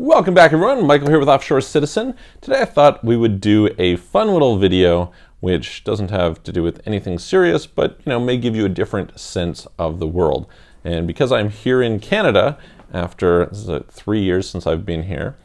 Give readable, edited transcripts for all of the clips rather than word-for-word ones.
Welcome back everyone, Michael here with Offshore Citizen. Today I thought we would do a fun little video which doesn't have to do with anything serious, but may give you a different sense of the world. And because I'm here in Canada, after 3 years since I've been here,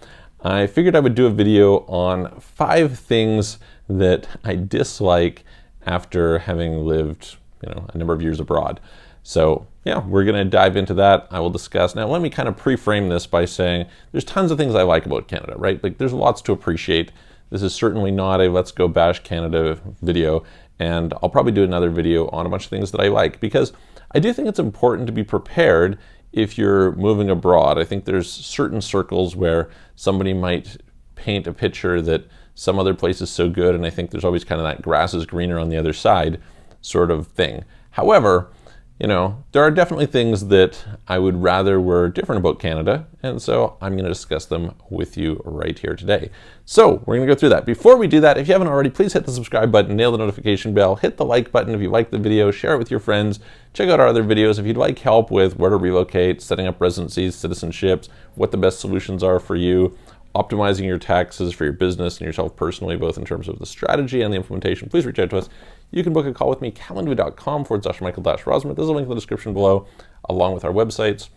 I figured I would do a video on 5 things that I dislike after having lived a number of years abroad. So yeah, we're going to dive into that. I will discuss. Now let me kind of pre-frame this by saying there's tons of things I like about Canada, right? Like there's lots to appreciate. This is certainly not a let's go bash Canada video, and I'll probably do another video on a bunch of things that I like, because I do think it's important to be prepared if you're moving abroad. I think there's certain circles where somebody might paint a picture that some other place is so good, and I think there's always kind of that grass is greener on the other side sort of thing. However, there are definitely things that I would rather were different about Canada, and so I'm going to discuss them with you right here today. So we're going to go through that. Before we do that, if you haven't already, please hit the subscribe button, nail the notification bell, hit the like button if you like the video, share it with your friends, check out our other videos. If you'd like help with where to relocate, setting up residencies, citizenships, what the best solutions are for you, optimizing your taxes for your business and yourself personally, both in terms of the strategy and the implementation, please reach out to us. You can book a call with me, calendly.com/Michael-Rosmer. There's a link in the description below, along with our websites,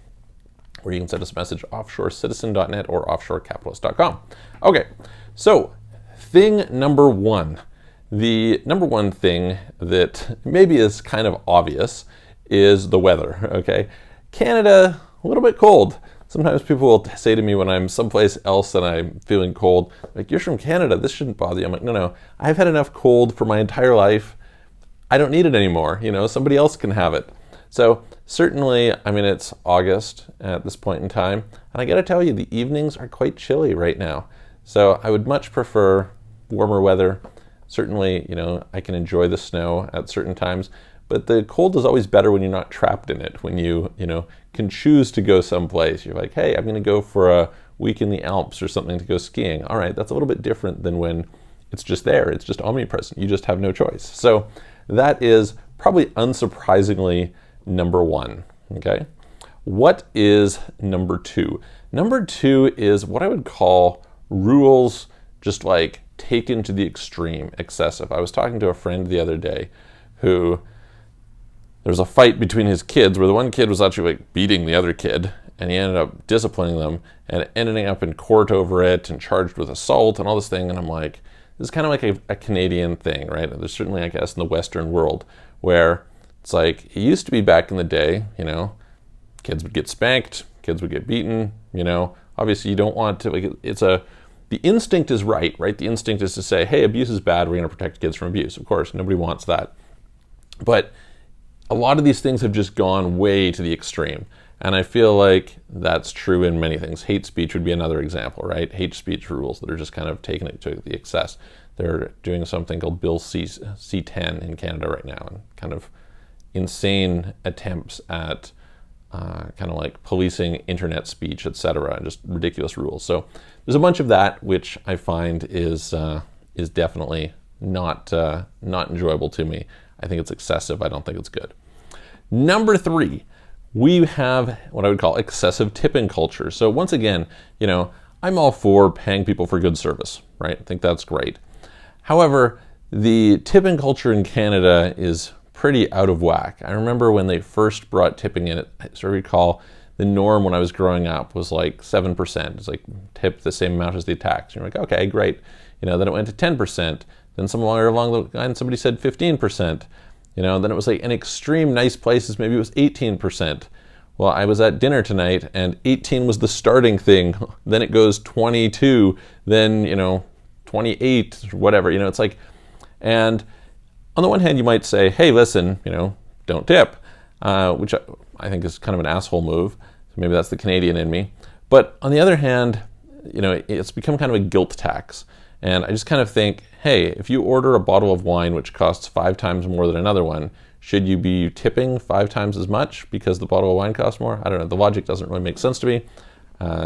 where you can send us a message, offshorecitizen.net or offshorecapitalist.com. Okay, so thing number one. The number one thing that maybe is kind of obvious is the weather, okay? Canada, a little bit cold. Sometimes people will say to me when I'm someplace else and I'm feeling cold, like, you're from Canada, this shouldn't bother you. I'm like, no, I've had enough cold for my entire life. I don't need it anymore. Somebody else can have it. So certainly, it's August at this point in time, and I gotta tell you, the evenings are quite chilly right now. So I would much prefer warmer weather. Certainly, I can enjoy the snow at certain times, but the cold is always better when you're not trapped in it. When you can choose to go someplace. You're like, hey, I'm going to go for a week in the Alps or something to go skiing. All right, that's a little bit different than when it's just there. It's just omnipresent. You just have no choice. So that is probably unsurprisingly number one. Okay. What is number two? Number two is what I would call rules just like taken to the extreme, excessive. I was talking to a friend the other day who there was a fight between his kids where the one kid was actually like beating the other kid, and he ended up disciplining them and ending up in court over it and charged with assault and all this thing. And I'm like, this is kind of like a Canadian thing, right? There's certainly, I guess, in the Western world where it's like it used to be back in the day, kids would get spanked, kids would get beaten, obviously you don't want to, the instinct is right? The instinct is to say, hey, abuse is bad, we're going to protect kids from abuse. Of course, nobody wants that. But a lot of these things have just gone way to the extreme. And I feel like that's true in many things. Hate speech would be another example, right? Hate speech rules that are just kind of taking it to the excess. They're doing something called Bill C-10 in Canada right now, and kind of insane attempts at kind of like policing internet speech, etc., and just ridiculous rules. So there's a bunch of that, which I find is definitely not enjoyable to me. I think it's excessive. I don't think it's good. Number 3, we have what I would call excessive tipping culture. So once again, I'm all for paying people for good service, right? I think that's great. However, the tipping culture in Canada is pretty out of whack. I remember when they first brought tipping in, I sort of recall the norm when I was growing up was like 7%. It's like tip the same amount as the tax. You're like, okay, great. Then it went to 10%. Then somewhere along the line, somebody said 15%. Then it was like in extreme nice places, maybe it was 18%. Well, I was at dinner tonight and 18 was the starting thing. Then it goes 22, then, 28, whatever. It's like, and on the one hand, you might say, hey, listen, don't tip, which I think is kind of an asshole move. So maybe that's the Canadian in me. But on the other hand, it's become kind of a guilt tax. And I just kind of think, hey, if you order a bottle of wine which costs 5 times more than another one, should you be tipping 5 times as much because the bottle of wine costs more? I don't know. The logic doesn't really make sense to me.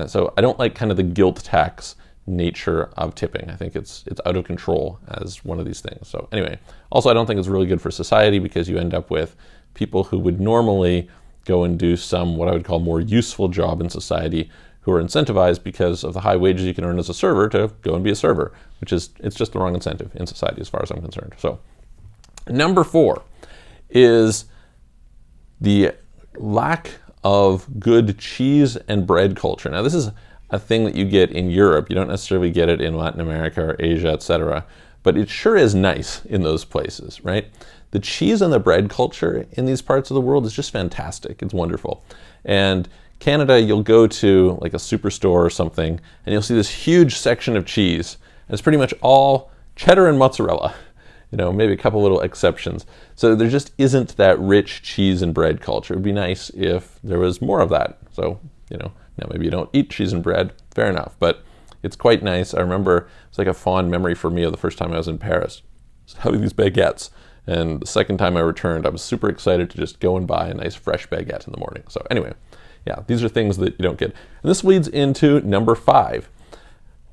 So I don't like kind of the guilt tax nature of tipping. I think it's out of control as one of these things. So anyway, also I don't think it's really good for society because you end up with people who would normally go and do some what I would call more useful job in society who are incentivized because of the high wages you can earn as a server to go and be a server, which is, it's just the wrong incentive in society as far as I'm concerned. So number 4 is the lack of good cheese and bread culture. Now this is a thing that you get in Europe. You don't necessarily get it in Latin America or Asia, etc. But it sure is nice in those places, right? The cheese and the bread culture in these parts of the world is just fantastic. It's wonderful. And Canada, you'll go to like a superstore or something, and you'll see this huge section of cheese. And it's pretty much all cheddar and mozzarella. You know, maybe a couple little exceptions. So there just isn't that rich cheese and bread culture. It would be nice if there was more of that. So, you know, now maybe you don't eat cheese and bread, fair enough, but it's quite nice. I remember it's like a fond memory for me of the first time I was in Paris, having these baguettes. And the second time I returned, I was super excited to just go and buy a nice fresh baguette in the morning. So anyway, yeah, these are things that you don't get. And this leads into number 5.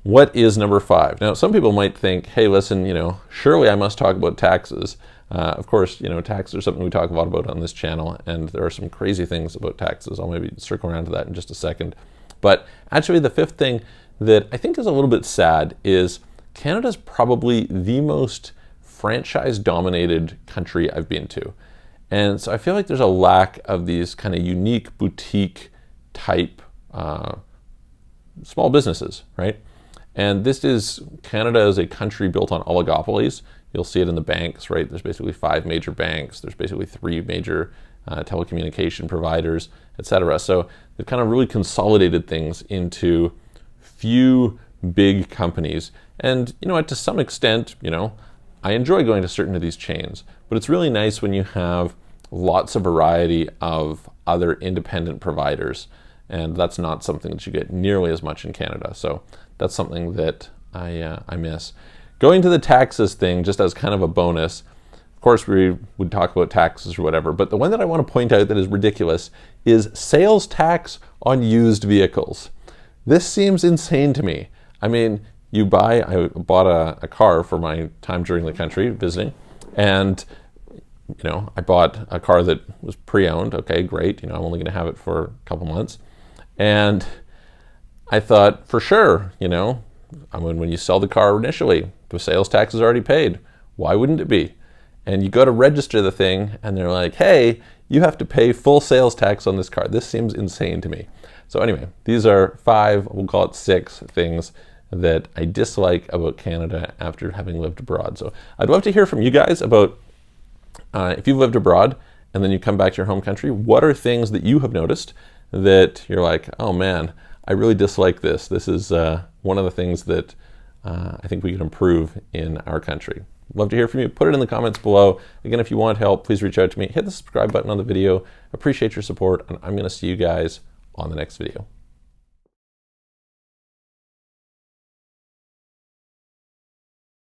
What is number 5? Now, some people might think, hey, listen, you know, surely I must talk about taxes. Of course, you know, taxes are something we talk a lot about on this channel, and there are some crazy things about taxes. I'll maybe circle around to that in just a second. But actually, the 5th thing that I think is a little bit sad is Canada's probably the most franchise-dominated country I've been to. And so I feel like there's a lack of these kind of unique boutique type small businesses, right? And this is, Canada is a country built on oligopolies. You'll see it in the banks, right? There's basically 5 major banks. There's basically 3 major telecommunication providers, etc. So they've kind of really consolidated things into few big companies. And you know what, to some extent, you know, I enjoy going to certain of these chains, but it's really nice when you have lots of variety of other independent providers. And that's not something that you get nearly as much in Canada. So that's something that I miss. Going to the taxes thing, just as kind of a bonus, of course we would talk about taxes or whatever, but the one that I want to point out that is ridiculous is sales tax on used vehicles. This seems insane to me. I mean, I bought a car for my time during the country visiting, and you know, I bought a car that was pre-owned. Okay, great. You know, I'm only going to have it for a couple months. And I thought, for sure, you know, I mean, when you sell the car initially, the sales tax is already paid. Why wouldn't it be? And you go to register the thing, and they're like, hey, you have to pay full sales tax on this car. This seems insane to me. So anyway, these are 5, we'll call it 6 things that I dislike about Canada after having lived abroad. So I'd love to hear from you guys about if you've lived abroad and then you come back to your home country, what are things that you have noticed that you're like, oh man, I really dislike this. This is one of the things that I think we can improve in our country. Love to hear from you. Put it in the comments below. Again, if you want help, please reach out to me. Hit the subscribe button on the video. Appreciate your support, and I'm going to see you guys on the next video.